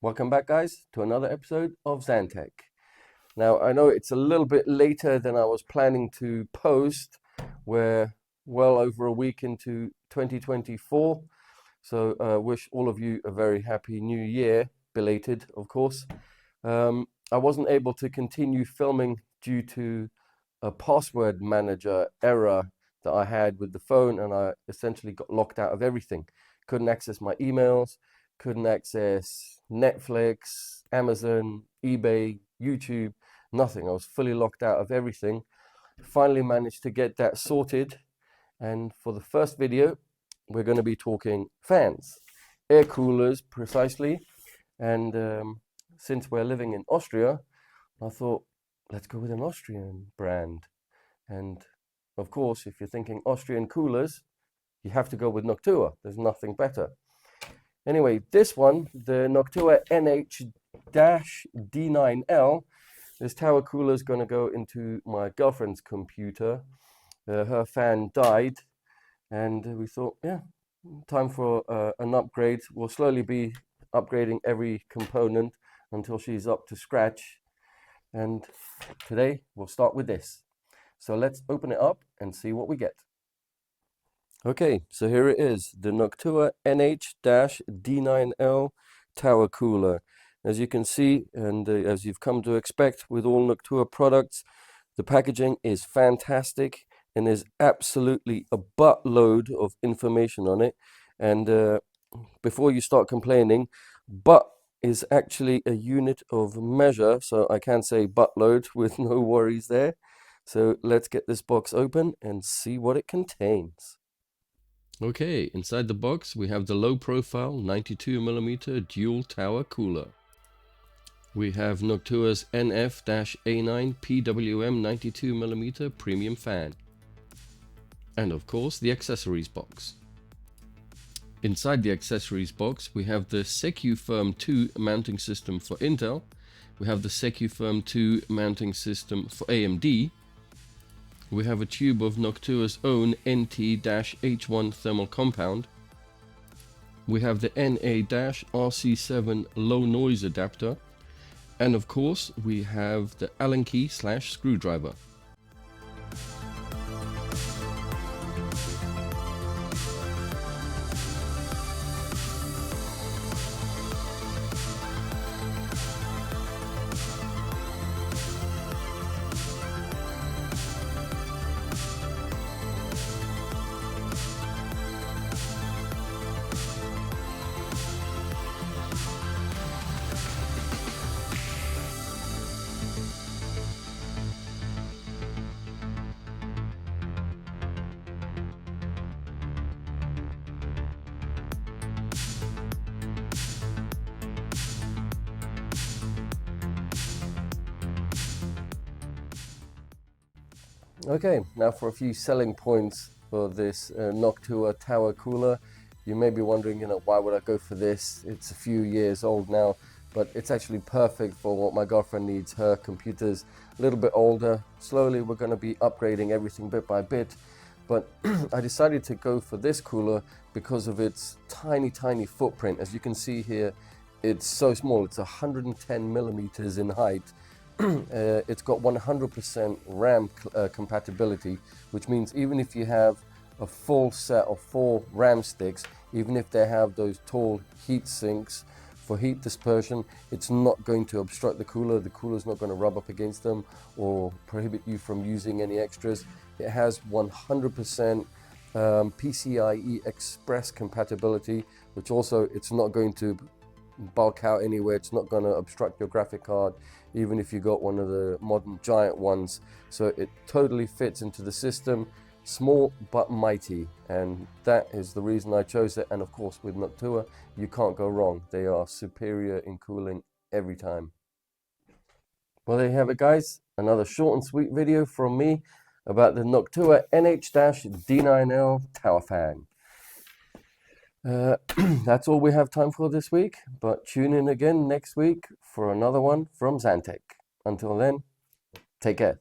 Welcome back, guys, to another episode of XanTech. Now, I know it's a little bit later than I was planning to post. We're well over a week into 2024, so wish all of you a very happy new year, belated, of course. I wasn't able to continue filming due to a password manager error that I had with the phone, and I essentially got locked out of everything. Couldn't access my emails, couldn't access Netflix, Amazon, eBay, YouTube, nothing. I was fully locked out of everything. Finally managed to get that sorted. And for the first video, we're going to be talking fans, air coolers precisely. And since we're living in Austria, I thought, let's go with an Austrian brand. And of course, if you're thinking Austrian coolers, you have to go with Noctua. There's nothing better. Anyway, this one, the Noctua NH-D9L, this tower cooler is going to go into my girlfriend's computer. Her fan died, and we thought, yeah, time for an upgrade. We'll slowly be upgrading every component until she's up to scratch. And today, we'll start with this. So let's open it up and see what we get. Okay, so here it is, the Noctua NH-D9L tower cooler. As you can see, and as you've come to expect with all Noctua products, the packaging is fantastic and there's absolutely a buttload of information on it. And before you start complaining, butt is actually a unit of measure, so I can say buttload with no worries there. So let's get this box open and see what it contains. Okay, inside the box we have the low profile 92mm dual tower cooler. We have Noctua's NF-A9 PWM 92mm premium fan. And of course the accessories box. Inside the accessories box we have the SecuFirm 2 mounting system for Intel. We have the SecuFirm 2 mounting system for AMD. We have a tube of Noctua's own NT-H1 thermal compound. We have the NA-RC7 low noise adapter. And of course, we have the Allen key / screwdriver. Okay, now for a few selling points for this Noctua tower cooler. You may be wondering, why would I go for this? It's a few years old now, but it's actually perfect for what my girlfriend needs. Her computer's a little bit older. Slowly we're going to be upgrading everything bit by bit, but I decided to go for this cooler because of its tiny footprint. As you can see here, it's so small. It's 110mm in height. It's got 100% RAM compatibility, which means even if you have a full set of 4 RAM sticks, even if they have those tall heat sinks for heat dispersion, it's not going to obstruct the cooler. The cooler's not going to rub up against them or prohibit you from using any extras. It has 100% PCIe Express compatibility, which also it's not going to bulk out anywhere. It's not going to obstruct your graphic card, even if you got one of the modern giant ones. So it totally fits into the system, small but mighty, and that is the reason I chose it. And of course with Noctua you can't go wrong. They are superior in cooling every time. Well, there you have it, guys, another short and sweet video from me about the Noctua NH-D9L tower fan. That's all we have time for this week, but tune in again next week for another one from XanTech. Until then, take care.